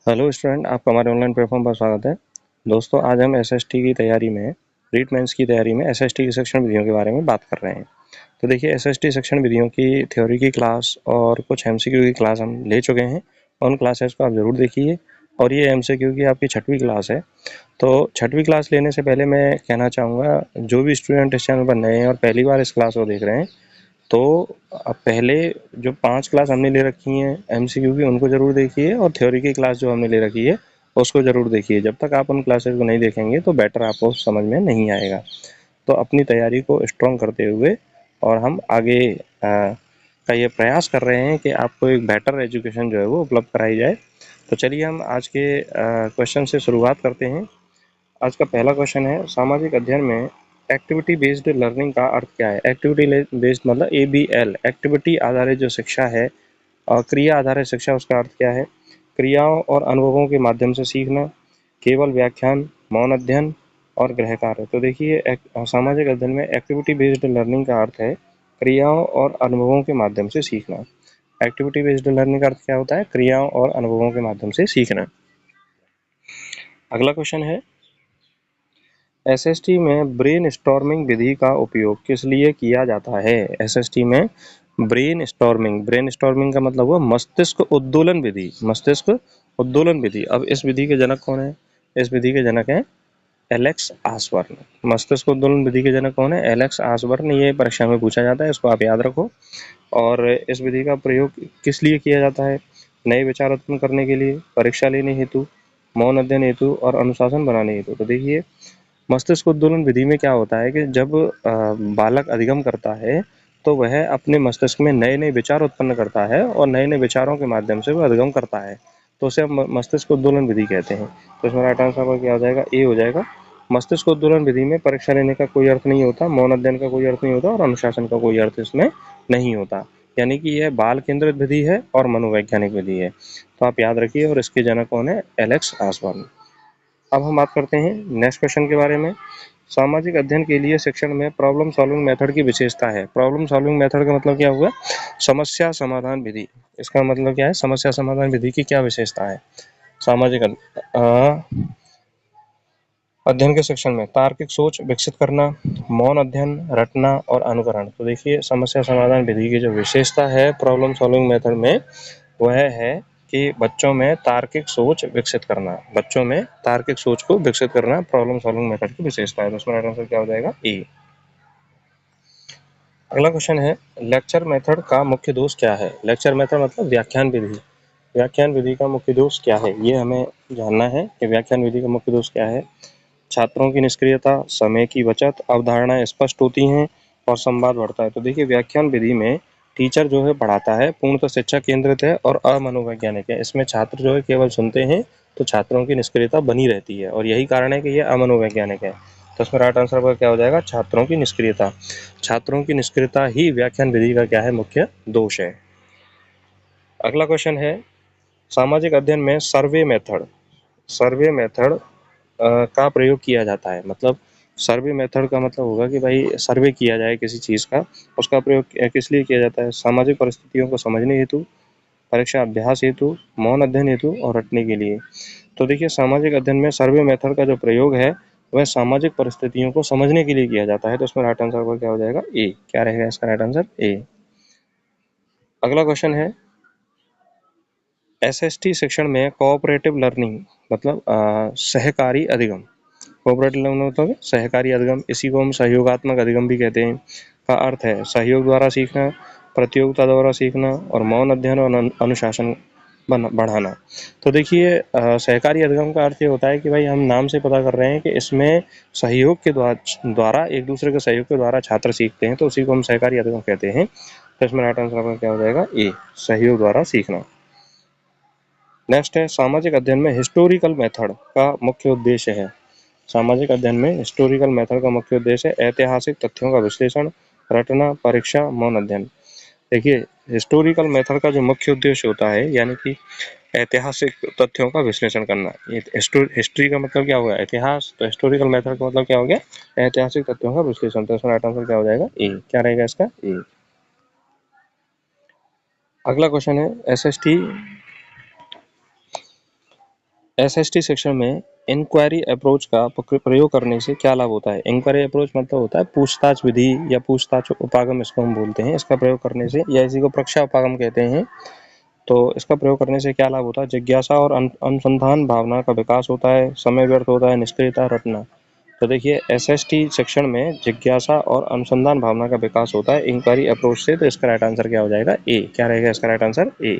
Hello student, आपका हमारे online platform पर स्वागत है। दोस्तों, आज हम एसएसटी की तैयारी में रीट मेंस की तैयारी में एसएसटी की शिक्षण विधियों के बारे में बात कर रहे हैं। तो देखिए, एसएसटी शिक्षण विधियों की थ्योरी की क्लास और कुछ एमसीक्यू की क्लास हम ले चुके हैं। उन क्लासेस को आप ज़रूर देखिए। और ये एमसीक्यू की आपकी 6वीं क्लास है। तो 6वीं क्लास लेने से पहले मैं कहना चाहूँगा, जो भी स्टूडेंट इस चैनल पर नए हैं और पहली बार इस क्लास को देख रहे हैं, तो पहले जो 5 क्लास हमने ले रखी हैं एमसीक्यू की, उनको ज़रूर देखिए, और थ्योरी की क्लास जो हमने ले रखी है उसको ज़रूर देखिए। जब तक आप उन क्लासेस को नहीं देखेंगे तो बेटर आपको समझ में नहीं आएगा। तो अपनी तैयारी को स्ट्रॉन्ग करते हुए और हम आगे का ये प्रयास कर रहे हैं कि आपको एक बेटर एजुकेशन जो है वो उपलब्ध कराई जाए। तो चलिए हम आज के क्वेश्चन से शुरुआत करते हैं। आज का पहला क्वेश्चन है, सामाजिक अध्ययन में एक्टिविटी बेस्ड लर्निंग का अर्थ क्या है? एक्टिविटी बेस्ड मतलब ABL, एक्टिविटी आधारित जो शिक्षा है और क्रिया आधारित शिक्षा, उसका अर्थ क्या है? क्रियाओं और अनुभवों के माध्यम से सीखना, केवल व्याख्यान, मौन अध्ययन और गृह कार्य। तो देखिए, सामाजिक अध्ययन में एक्टिविटी बेस्ड लर्निंग का अर्थ है क्रियाओं और अनुभवों के माध्यम से सीखना। एक्टिविटी बेस्ड लर्निंग का अर्थ क्या होता है? क्रियाओं और अनुभवों के माध्यम से सीखना। अगला क्वेश्चन है, एसएसटी में ब्रेन स्टॉर्मिंग विधि का उपयोग किस लिए किया जाता है? एसएसटी में ब्रेन स्टॉर्मिंग का मतलब हुआ मस्तिष्क उद्दोलन विधि। मस्तिष्क उद्दोलन विधि। अब इस विधि के जनक कौन है? इस विधि के जनक हैं एलेक्स आसबर्न। मस्तिष्क उद्दोलन विधि के जनक कौन है? Alex Osborne. ये परीक्षा में पूछा जाता है, इसको आप याद रखो। और इस विधि का प्रयोग किस लिए किया जाता है? नए विचार उत्पन्न करने के लिए, परीक्षा लेने हेतु, मौन अध्ययन हेतु और अनुशासन बनाने हेतु। तो देखिए, मस्तिष्क उद्दोलन विधि में क्या होता है कि जब बालक अधिगम करता है तो वह अपने मस्तिष्क में नए नए विचार उत्पन्न करता है और नए नए विचारों के माध्यम से वह अधिगम करता है। तो उसे हम मस्तिष्क उद्दोलन विधि कहते हैं। तो इसमें राइट आंसर क्या हो जाएगा? ए हो जाएगा। मस्तिष्क उद्दोलन विधि में परीक्षा लेने का कोई अर्थ नहीं होता, मौन अध्ययन का कोई अर्थ नहीं होता और अनुशासन का कोई अर्थ इसमें नहीं होता। यानी कि यह बाल केंद्रित विधि है और मनोवैज्ञानिक विधि है। तो आप याद रखिए, और इसके जनक कौन है? Alex Osborne. अब हम बात करते हैं नेक्स्ट क्वेश्चन के बारे में। सामाजिक अध्ययन के लिए शिक्षण में प्रॉब्लम सॉल्विंग मेथड की विशेषता है। प्रॉब्लम सॉल्विंग मेथड का मतलब क्या हुआ? समस्या समाधान विधि। इसका मतलब क्या है? समस्या समाधान विधि की क्या विशेषता है? सामाजिक अध्ययन के शिक्षण में तार्किक सोच विकसित करना, मौन अध्ययन, रटना और अनुकरण। तो देखिए, समस्या समाधान विधि की जो विशेषता है प्रॉब्लम सॉल्विंग मेथड में, वह है कि बच्चों में तार्किक सोच विकसित करना। बच्चों में तार्किक सोच को विकसित करना प्रॉब्लम सॉल्विंग मेथड की विशेषता है। तो इसमें राइट आंसर क्या हो जाएगा? ए। अगला क्वेश्चन है, लेक्चर मेथड का मुख्य दोष क्या है? लेक्चर मेथड मतलब व्याख्यान विधि। व्याख्यान विधि का मुख्य दोष क्या है, ये हमें जानना है कि व्याख्यान विधि का मुख्य दोष क्या है। छात्रों की निष्क्रियता, समय की बचत, अवधारणाएं स्पष्ट होती हैं और संवाद बढ़ता है। तो देखिए, व्याख्यान विधि में टीचर जो है पढ़ाता है, पूर्णतः शिक्षा केंद्रित है और अमनोवैज्ञानिक है। इसमें छात्र जो है केवल सुनते हैं, तो छात्रों की निष्क्रियता बनी रहती है और यही कारण है कि यह अमनोवैज्ञानिक है। तो इसमें राइट आंसर पर क्या हो जाएगा? छात्रों की निष्क्रियता। छात्रों की निष्क्रियता ही व्याख्यान विधि का क्या है? मुख्य दोष है। अगला क्वेश्चन है, सामाजिक अध्ययन में सर्वे मेथड का प्रयोग किया जाता है। मतलब सर्वे मेथड का मतलब होगा कि भाई सर्वे किया जाए किसी चीज़ का, उसका प्रयोग किस लिए किया जाता है? सामाजिक परिस्थितियों को समझने हेतु, परीक्षा अभ्यास हेतु, मौन अध्ययन हेतु और रटने के लिए। तो देखिए, सामाजिक अध्ययन में सर्वे मेथड का जो प्रयोग है वह सामाजिक परिस्थितियों को समझने के लिए किया जाता है। तो इसमें राइट आंसर क्या हो जाएगा? ए। क्या रहेगा इसका राइट आंसर? ए। अगला क्वेश्चन है, एसएसटी शिक्षण में कोऑपरेटिव लर्निंग मतलब सहकारी अधिगम। कोऑपरेटिव लर्निंग मतलब सहकारी अधिगम, इसी को हम सहयोगात्मक अधिगम भी कहते हैं, का अर्थ है सहयोग द्वारा सीखना, प्रतियोगिता द्वारा सीखना और मौन अध्ययन और अनुशासन बढ़ाना। तो देखिए, सहकारी अधिगम का अर्थ ये होता है कि भाई हम नाम से पता कर रहे हैं कि इसमें सहयोग के द्वारा एक दूसरे के सहयोग के द्वारा छात्र सीखते हैं, तो उसी को हम सहकारी अधिगम कहते हैं। तो इसमें राइट आंसर क्या हो जाएगा? ए, सहयोग द्वारा सीखना। नेक्स्ट है, सामाजिक अध्ययन में हिस्टोरिकल मेथड का मुख्य उद्देश्य है। सामाजिक अध्ययन में हिस्टोरिकल मेथड का मुख्य उद्देश्य है ऐतिहासिक तथ्यों का विश्लेषण, रटना, परीक्षा, मौन अध्ययन। देखिए, हिस्टोरिकल मेथड का जो मुख्य उद्देश्य होता है, यानी कि ऐतिहासिक तथ्यों का विश्लेषण करना। ये हिस्ट्री का मतलब क्या हुआ? इतिहास। तो हिस्टोरिकल मेथड का मतलब क्या हो गया? ऐतिहासिक तथ्यों का विश्लेषण। तो इसका राइट आंसर क्या हो जाएगा? ए। क्या रहेगा इसका? ए। अगला क्वेश्चन है, एसएसटी एसएसटी सेक्शन में इंक्वायरी अप्रोच का प्रयोग करने से क्या लाभ होता है। इंक्वायरी अप्रोच मतलब होता है पूछताछ विधि या पूछताछ उपागम, इसको हम बोलते हैं। इसका प्रयोग करने से, या इसी को प्रक्षा उपागम कहते हैं, तो इसका प्रयोग करने से क्या लाभ होता है। जिज्ञासा और अनुसंधान भावना का विकास होता है, समय व्यर्थ होता है, निष्क्रियता रटना। तो देखिए एसएसटी सेक्शन में जिज्ञासा और अनुसंधान भावना का विकास होता है इंक्वायरी अप्रोच से। तो इसका राइट आंसर क्या हो जाएगा, ए। क्या रहेगा इसका राइट आंसर, ए।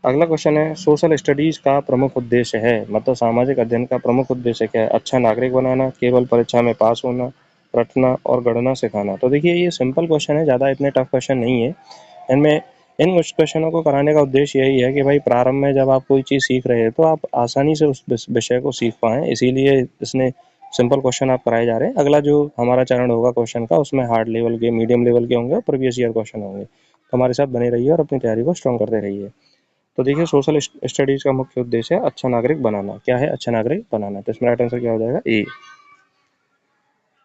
अगला क्वेश्चन है, सोशल स्टडीज का प्रमुख उद्देश्य है, मतलब सामाजिक अध्ययन का प्रमुख उद्देश्य क्या है। अच्छा नागरिक बनाना, केवल परीक्षा में पास होना, रटना और गणना सिखाना। तो देखिए ये सिंपल क्वेश्चन है, ज़्यादा इतने टफ क्वेश्चन नहीं है। इनमें इन कुछ क्वेश्चनों को कराने का उद्देश्य यही है कि भाई प्रारंभ में जब आप कोई चीज़ सीख रहे हैं तो आप आसानी से उस विषय को सीख पाएँ, इसीलिए इसने सिंपल क्वेश्चन आप कराए जा रहे हैं। अगला जो हमारा चरण होगा क्वेश्चन का, उसमें हार्ड लेवल के, मीडियम लेवल के होंगे और प्रीवियस ईयर क्वेश्चन होंगे। तो हमारे साथ बने रहिए और अपनी तैयारी को स्ट्रॉन्ग करते रहिए। तो देखिए सोशल स्टडीज का मुख्य उद्देश्य है अच्छा नागरिक बनाना। क्या है, अच्छा नागरिक बनाना। तो इसमें राइट आंसर क्या हो जाएगा, ए।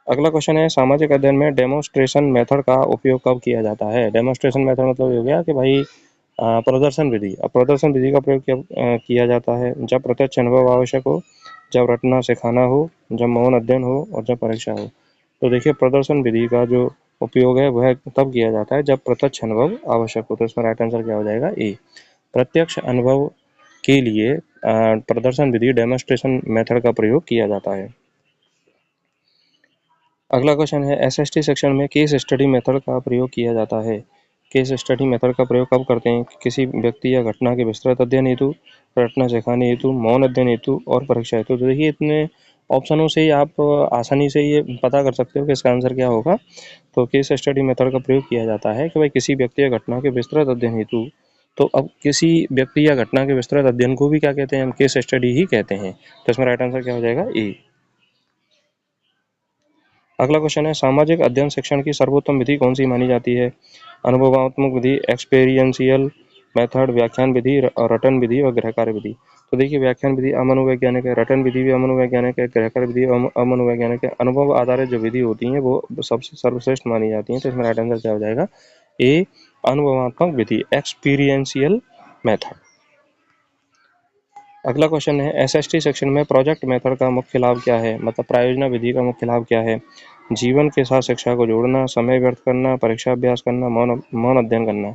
अगला क्वेश्चन है, सामाजिक अध्ययन में डेमोन्स्ट्रेशन मेथड का उपयोग कब किया जाता है। डेमोन्स्ट्रेशन मेथड मतलब ये हो गया कि भाई प्रदर्शन विधि। अब प्रदर्शन विधि का प्रयोग किया जाता है जब प्रत्यक्ष अनुभव आवश्यक हो, जब रटना सिखाना हो, जब मौन अध्ययन हो और जब परीक्षा हो। तो देखिए प्रदर्शन विधि का जो उपयोग है वह तब किया जाता है जब प्रत्यक्ष अनुभव आवश्यक हो। तो इसमें राइट आंसर क्या हो जाएगा, ए। प्रत्यक्ष अनुभव के लिए प्रदर्शन विधि, डेमोन्स्ट्रेशन मेथड का प्रयोग किया जाता है। अगला क्वेश्चन है, एसएसटी सेक्शन में केस स्टडी मेथड का प्रयोग किया जाता है। केस स्टडी मेथड का प्रयोग कब करते हैं, किसी व्यक्ति या घटना के विस्तृत अध्ययन हेतु, रटना सिखाने हेतु, मौन अध्ययन हेतु और परीक्षा हेतु। तो देखिए इतने ऑप्शनों से ही आप आसानी से ये पता कर सकते हो कि इसका आंसर क्या होगा। तो केस स्टडी मेथड का प्रयोग किया जाता है कि भाई किसी व्यक्ति या घटना के विस्तृत अध्ययन हेतु। तो अब किसी व्यक्ति या घटना के विस्तृत अध्ययन को भी क्या कहते हैं, हम केस स्टडी ही कहते हैं। तो इसमें राइट आंसर क्या हो जाएगा, ए। अगला क्वेश्चन है, सामाजिक अध्ययन शिक्षण की सर्वोत्तम विधि कौन सी मानी जाती है। अनुभवात्मक विधि, एक्सपेरियंशियल मेथड, व्याख्यान विधि, रटन विधि और गृहकार्य विधि। तो देखिए व्याख्यान विधि अमनोवैज्ञानिक है, रटन विधि भी अमनोवैज्ञानिक है, गृहकार्य विधि अमनोवैज्ञानिक है। अनुभव आधारित जो विधि होती हैं वो सबसे सर्वश्रेष्ठ मानी जाती हैं। तो इसमें राइट आंसर क्या हो जाएगा, ए। अनुभवात्मक विधि, एक्सपीरियंशियल मेथड। अगला क्वेश्चन है, एसएसटी सेक्शन में प्रोजेक्ट मेथड का मुख्य लाभ क्या है, मतलब प्रायोजना विधि का मुख्य लाभ क्या है। जीवन के साथ शिक्षा को जोड़ना, समय व्यर्थ करना, परीक्षा अभ्यास करना, मौन अध्ययन करना।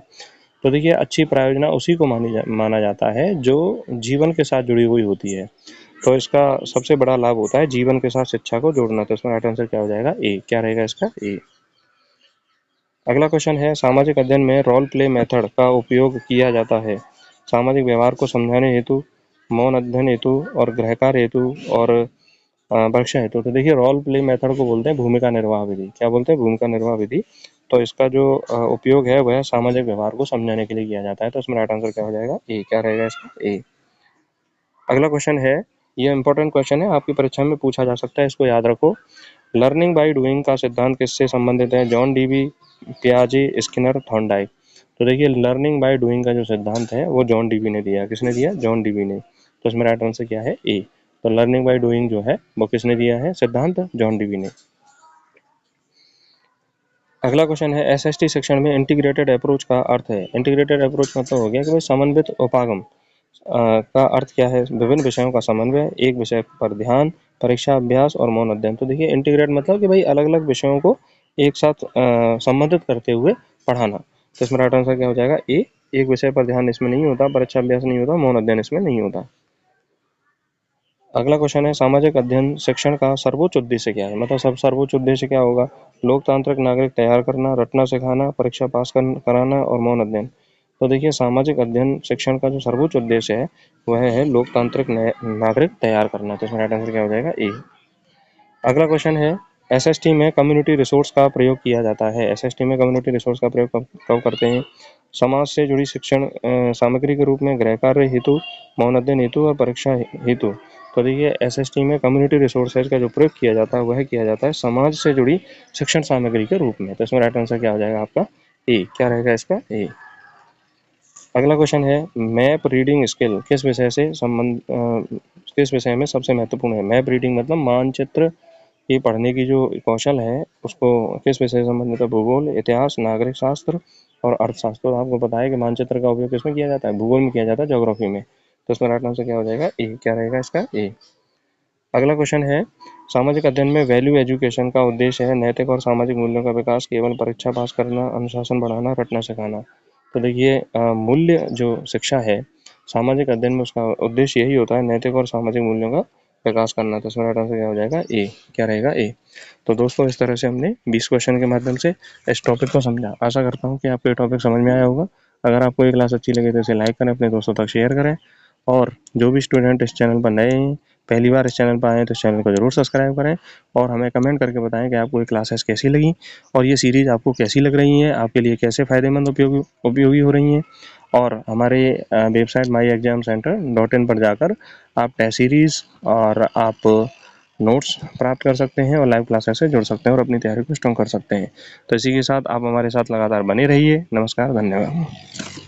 तो देखिए अच्छी प्रायोजना उसी को माना जाता है जो जीवन के साथ जुड़ी हुई होती है। तो इसका सबसे बड़ा लाभ होता है जीवन के साथ शिक्षा को जोड़ना। तो इसमें राइट आंसर क्या हो जाएगा, ए। क्या रहेगा इसका, ए। अगला क्वेश्चन है, सामाजिक अध्ययन में रोल प्ले मेथड का उपयोग किया जाता है सामाजिक व्यवहार को समझाने हेतु, मौन अध्ययन हेतु और गृहकार्य हेतु और परीक्षा हेतु। तो देखिए रोल प्ले मेथड को बोलते हैं भूमिका निर्वाह विधि। क्या बोलते हैं, भूमिका निर्वाह विधि। तो इसका जो उपयोग है वह सामाजिक व्यवहार को समझाने के लिए किया जाता है। तो इसमें राइट आंसर क्या हो जाएगा, ए। क्या रहेगा इसका, ए। अगला क्वेश्चन है, ये इंपॉर्टेंट क्वेश्चन है, आपकी परीक्षा में पूछा जा सकता है, इसको याद रखो। लर्निंग बाय डूइंग का सिद्धांत किससे संबंधित है, जॉन डीवी, पियाजे, स्किनर, थॉर्नडाइक। तो देखिए लर्निंग बाय डूइंग का जो सिद्धांत है वो जॉन डीवी ने दिया। किसने दिया, जॉन डीवी ने। तो इसमें राइट आंसर क्या है, ए। तो लर्निंग बाय डूइंग जो है वो किसने दिया है सिद्धांत, जॉन डीवी ने। अगला क्वेश्चन है, एसएसटी सेक्शन में इंटीग्रेटेड अप्रोच का अर्थ है। इंटीग्रेटेड अप्रोच मतलब हो गया कि भाई समन्वित उपागम का अर्थ क्या है, विभिन्न विषयों का समन्वय, एक विषय पर ध्यान, परीक्षा अभ्यास और मौन अध्ययन। तो देखिए इंटीग्रेट मतलब कि भाई अलग अलग विषयों को एक साथ संबंधित करते हुए पढ़ाना। तो इसमें राइट आंसर क्या हो जाएगा, ए। एक विषय पर ध्यान इसमें नहीं होता, परीक्षा अभ्यास नहीं होता, मौन अध्ययन इसमें नहीं होता। अगला क्वेश्चन है, सामाजिक अध्ययन शिक्षण का सर्वोच्च उद्देश्य क्या है, मतलब सब सर्वोच्च उद्देश्य क्या होगा। लोकतांत्रिक नागरिक तैयार करना, रटना सिखाना, परीक्षा पास कराना और मौन अध्ययन। तो देखिए सामाजिक अध्ययन शिक्षण का जो सर्वोच्च उद्देश्य है वह है लोकतांत्रिक नागरिक तैयार करना। तो इसमें राइट आंसर क्या हो जाएगा, ए। अगला क्वेश्चन है, एसएसटी में कम्युनिटी रिसोर्स का प्रयोग किया जाता है। एसएसटी में कम्युनिटी रिसोर्स का प्रयोग कब करते हैं, समाज से जुड़ी शिक्षण सामग्री के रूप में, गृह कार्य हेतु, मौन अध्ययन हेतु और परीक्षा हेतु। तो देखिए एसएसटी में कम्युनिटी रिसोर्सेज का जो प्रयोग किया जाता है वह किया जाता है समाज से जुड़ी शिक्षण सामग्री के रूप में। तो इसमें राइट आंसर क्या हो जाएगा आपका, ए। क्या रहेगा इसका, ए। अगला क्वेश्चन है, मैप रीडिंग स्किल किस विषय से संबंध किस विषय में सबसे महत्वपूर्ण है। मैप रीडिंग मतलब मानचित्र कि पढ़ने की जो कौशल है उसको किस विषय से संबंधित है, भूगोल, इतिहास, नागरिक शास्त्र और अर्थशास्त्र। तो आपको पता है कि मानचित्र का उपयोग किसमें किया जाता है, भूगोल में किया जाता है, ज्योग्राफी में। तो इसमें राइट आंसर क्या हो जाएगा, ए। क्या रहेगा इसका, ए। अगला क्वेश्चन है, सामाजिक अध्ययन में वैल्यू एजुकेशन का उद्देश्य है नैतिक और सामाजिक मूल्यों का विकास, केवल परीक्षा पास करना, अनुशासन बढ़ाना, रटना सिखाना। तो देखिए मूल्य जो शिक्षा है सामाजिक अध्ययन में उसका उद्देश्य यही होता है नैतिक और सामाजिक मूल्यों का विकास करना। तो इसमें राइट आंसर क्या हो जाएगा, ए। क्या रहेगा, ए। तो दोस्तों इस तरह से हमने 20 क्वेश्चन के माध्यम से इस टॉपिक को समझा। आशा करता हूँ कि आपको ये टॉपिक समझ में आया होगा। अगर आपको ये क्लास अच्छी लगी तो इसे लाइक करें, अपने दोस्तों तक शेयर करें, और जो भी स्टूडेंट इस चैनल पर नए हैं, पहली बार इस चैनल पर आए हैं, तो इस चैनल को जरूर सब्सक्राइब करें और हमें कमेंट करके बताएं कि आपको ये क्लासेस कैसी लगी और ये सीरीज़ आपको कैसी लग रही है, आपके लिए कैसे फ़ायदेमंद उपयोगी हो रही हैं। और हमारे वेबसाइट myexamcenter.in पर जाकर आप टेस्ट सीरीज़ और आप नोट्स प्राप्त कर सकते हैं और लाइव क्लासेस से जुड़ सकते हैं और अपनी तैयारी को स्ट्रॉन्ग कर सकते हैं। तो इसी के साथ आप हमारे साथ लगातार बने रहिए। नमस्कार, धन्यवाद।